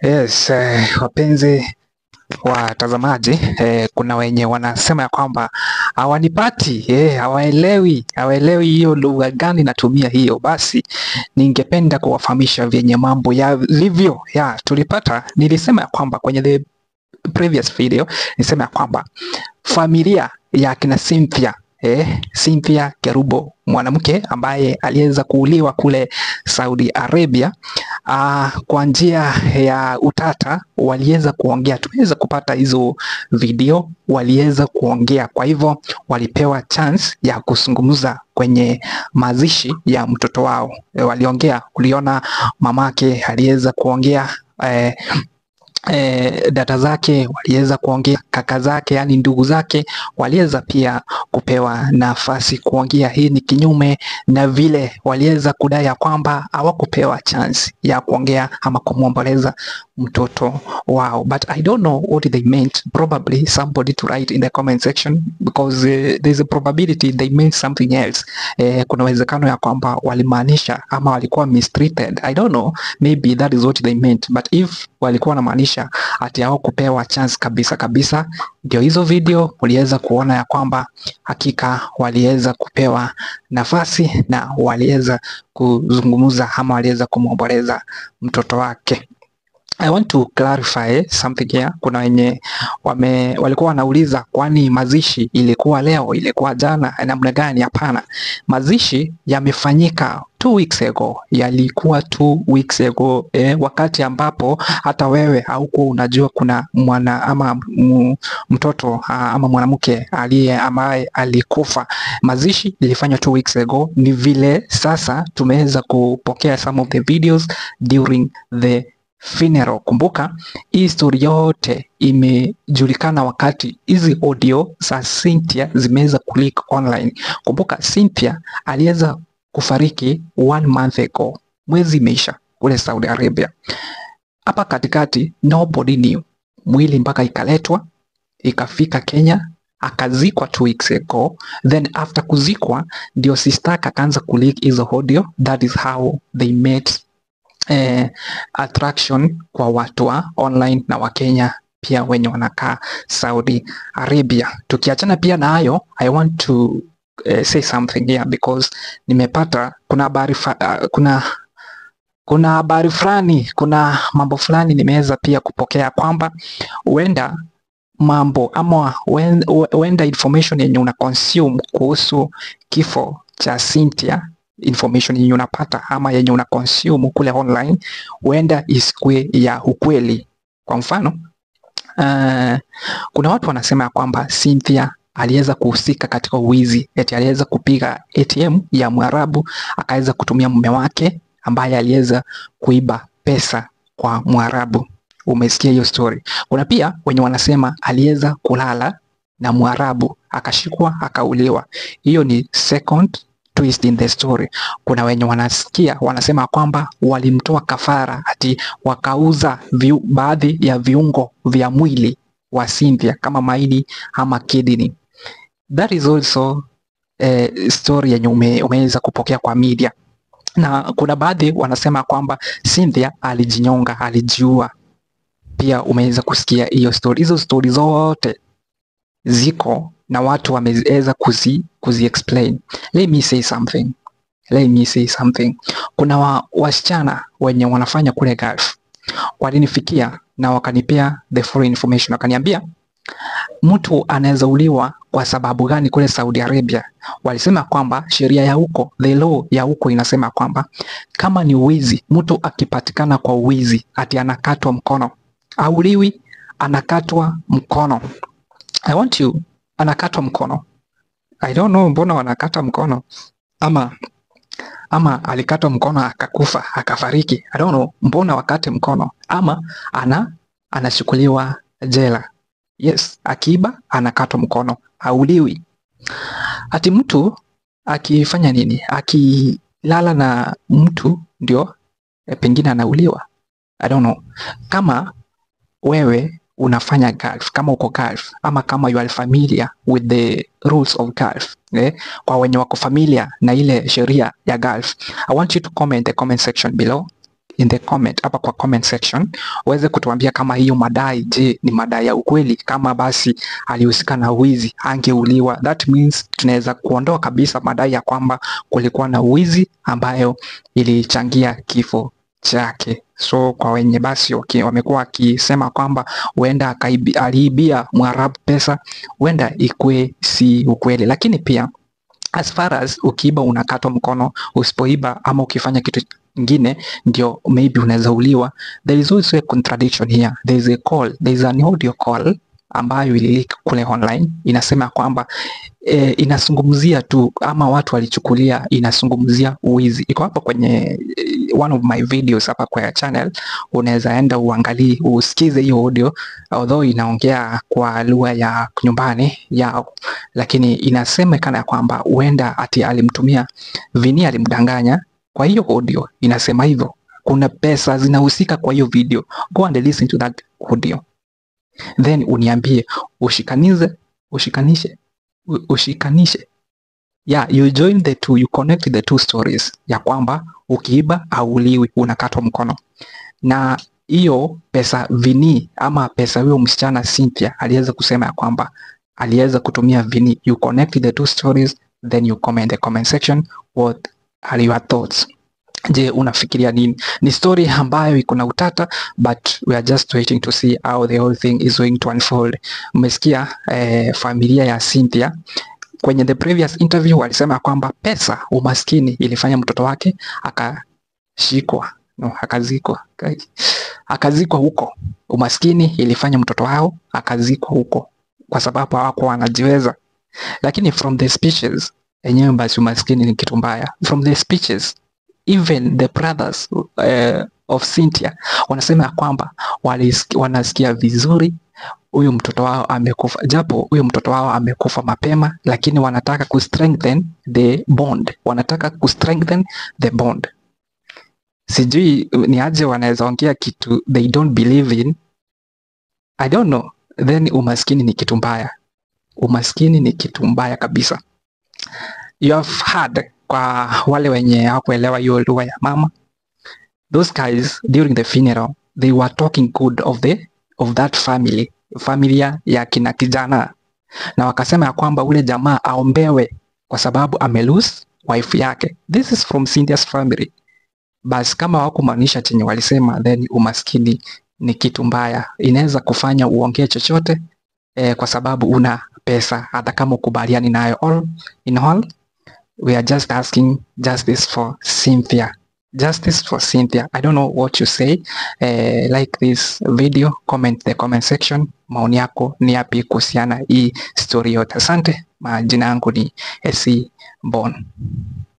Yes, wapenzi watazamaji, kuna wenye wanasema ya kwamba hawanipati, hawaelewi hiyo lugha gani natumia hiyo. Basi ningependa kuwafahamisha vyenye mambo yalivyo. Tulipata, nilisema ya kwamba kwenye the previous video nilisema ya kwamba familia ya kina Cynthia Kerubo, mwanamke ambaye aliweza kuuliwa kule Saudi Arabia kwa njia ya utata, waliweza kuongea. Tumeweza kupata hizo video, waliweza kuongea. Kwa hivyo walipewa chance ya kuzungumza kwenye mazishi ya mtoto wao. Waliongea, uliona mamake aliweza kuongea, dada zake waliweza kuongea, kaka zake yani ndugu zake waliweza pia kupewa nafasi kuongea. Hii ni kinyume na vile waliweza kudai ya kwamba hawakupewa chance ya kuongea ama kumwomboleza mtoto wao. But I don't know what they meant. Probably somebody to write in the comment section, because there's a probability they meant something else. Kuna uwezekano ya kwamba walimaanisha ama walikuwa mistreated. I don't know, maybe that is what they meant. But if walikuwa wanamaanisha ati hao kupewa chance kabisa, ndio hizo video uliweza kuona ya kwamba hakika waliweza kupewa nafasi na waliweza kuzungumza ama waliweza kumwomboleza mtoto wake. I want to clarify something here. Kuna wenye walikuwa wanauliza kwani mazishi ilikuwa leo, ilikuwa jana, namna gani? Hapana, mazishi yamefanyika 2 weeks ago, yalikuwa 2 weeks ago, wakati ambapo hata wewe haukuwa unajua kuna mwana ama mtoto ama mwanamke ambaye alikufa. Mazishi ilifanywa 2 weeks ago. Ni vile sasa tumeweza kupokea some of the videos during the funeral. Kumbuka hii story yote imejulikana wakati hizi audio za Cynthia zimeweza kuleak online. Kumbuka Cynthia aliweza kufariki 1 month ago, mwezi imeisha kule Saudi Arabia. Hapa katikati nobody knew. Mwili mpaka ikaletwa ikafika Kenya, akazikwa 2 weeks ago. Then after kuzikwa ndio sister akaanza kuleak hizo audio. That is how they made attraction kwa watu wa online na wa Kenya pia wenye wanakaa Saudi Arabia. Tukiachana pia na hayo, I want to say something here, because nimepata kuna habari fulani, kuna mambo fulani nimeweza pia kupokea kwamba huenda mambo ama huenda information yenye una consume kuhusu kifo cha Cynthia, information yenye unapata ama yenye una consume kule online, huenda isikue ya ukweli. Kwa mfano, kuna watu wanasema ya kwamba Cynthia aliweza kuhusika katika uwizi, eti aliweza kupiga ATM ya Mwarabu akaweza kutumia mume wake ambaye aliweza kuiba pesa kwa Mwarabu. Umesikia hiyo story? Kuna pia wenye wanasema aliweza kulala na Mwarabu akashikwa akauliwa. Hiyo ni second twist in the story. Kuna wenye wanasema kwamba walimtoa kafara, ati wakauza baadhi ya viungo vya mwili wa Cynthia kama maini ama kidney. That is also story yenye umeweza kupokea kwa media. Na kuna baadhi wanasema kwamba Cynthia alijinyonga, alijiua. Pia umeweza kusikia hiyo story. Hizo story zote ziko na watu wameweza kuzi explain. Let me say something. Kuna wasichana wenye wanafanya kule Gulf walinifikia na wakanipea the following information. Wakaniambia mtu anaweza uliwa kwa sababu gani kule Saudi Arabia. Walisema kwamba sheria ya huko, the law ya huko inasema kwamba kama ni uwizi, mtu akipatikana kwa uwizi ati anakatwa mkono. Auliwi, anakatwa mkono. Anakatwa mkono. I don't know mbona wanakata mkono, ama alikatwa mkono akakufa akafariki. I don't know mbona wakate mkono, ama anachukuliwa jela. Yes, akiiba anakatwa mkono, hauliwi. Ati mtu akifanya nini, akilala na mtu ndio pengine anauliwa. I don't know. Kama wewe unafanya Gulf, kama uko Gulf, ama kama you are familiar with the rules of Gulf, kwa wenye wako familia na ile sheria ya Gulf, I want you to comment the comment section below in the comment, hapa kwa comment section, uweze kutuambia kama hiyo madai, je, ni madai ya ukweli? Kama basi alihusika na wizi angeuliwa. That means tunaweza kuondoa kabisa madai ya kwamba kulikuwa na wizi ambayo ilichangia kifo chake. So kwa wenye basi wamekuwa wakisema kwamba huenda aliibia Mwarabu pesa, huenda ikue si ukweli. Lakini pia as far as ukiiba unakatwa mkono, usipoiba ama ukifanya kitu ingine ndio maybe unaweza uliwa. There is also a contradiction here. There is a call, there is an audio call ambayo ilileak kule online, inasema kwamba inazungumzia tu ama watu walichukulia inazungumzia uwizi. Iko hapo kwenye one of my videos hapa kwa channel, unaweza enda uangalie usikize hiyo audio, although inaongea kwa lugha ya nyumbani yao, lakini inasemekana kwamba huenda ati alimtumia Vinny, alimdanganya. Kwa hiyo audio inasema hivyo, kuna pesa zinahusika kwa hiyo video. Go and listen to that audio, then uniambie ushikanishe. Yeah, you join the two, you connect the two stories ya kwamba ukiiba hauliwi, unakatwa mkono. Na hiyo pesa Vinny ama pesa huyo msichana Cynthia aliweza kusema ya kwamba aliweza kutumia Vinny. You connect the two stories, then you comment the comment section what are your thoughts. Je, unafikiria nini? Ni story ambayo iko na utata, but we are just waiting to see how the whole thing is going to unfold. Umesikia familia ya Cynthia kwenye the previous interview walisema kwamba pesa, umaskini ilifanya mtoto wake akazikwa huko. Umaskini ilifanya mtoto wao akazikwa huko kwa sababu hawako wanajiweza. Lakini from the speeches enyewe basi umaskini ni kitu mbaya. From the speeches even the brothers of Cynthia wanasema kwamba wanasikia vizuri huyu mtoto wao amekufa, japo huyu mtoto wao amekufa mapema, lakini wanataka ku strengthen the bond. Sijui ni aje wanaweza ongea kitu they don't believe in, I don't know. Then umaskini ni kitu mbaya, umaskini ni kitu mbaya kabisa. You have heard, kwa wale wenye hawakuelewa hiyo lugha ya mama, those guys during the funeral they were talking good of that family, familia ya kina kijana, na wakasema ya kwamba ule jamaa aombewe kwa sababu amelose wife yake. This is from Cynthia's family. Bas kama hawakumaanisha chenye walisema, then umaskini ni kitu mbaya, inaweza kufanya uongee chochote kwa sababu una pesa, hata kama ukubaliani nayo. All in all, we are just asking justice for Cynthia. Justice for Cynthia. I don't know what you say. Like this video, comment the comment section. Maoni yako ni yapi kuhusiana hii story yote? Asante. Majina yangu ni SC Bon.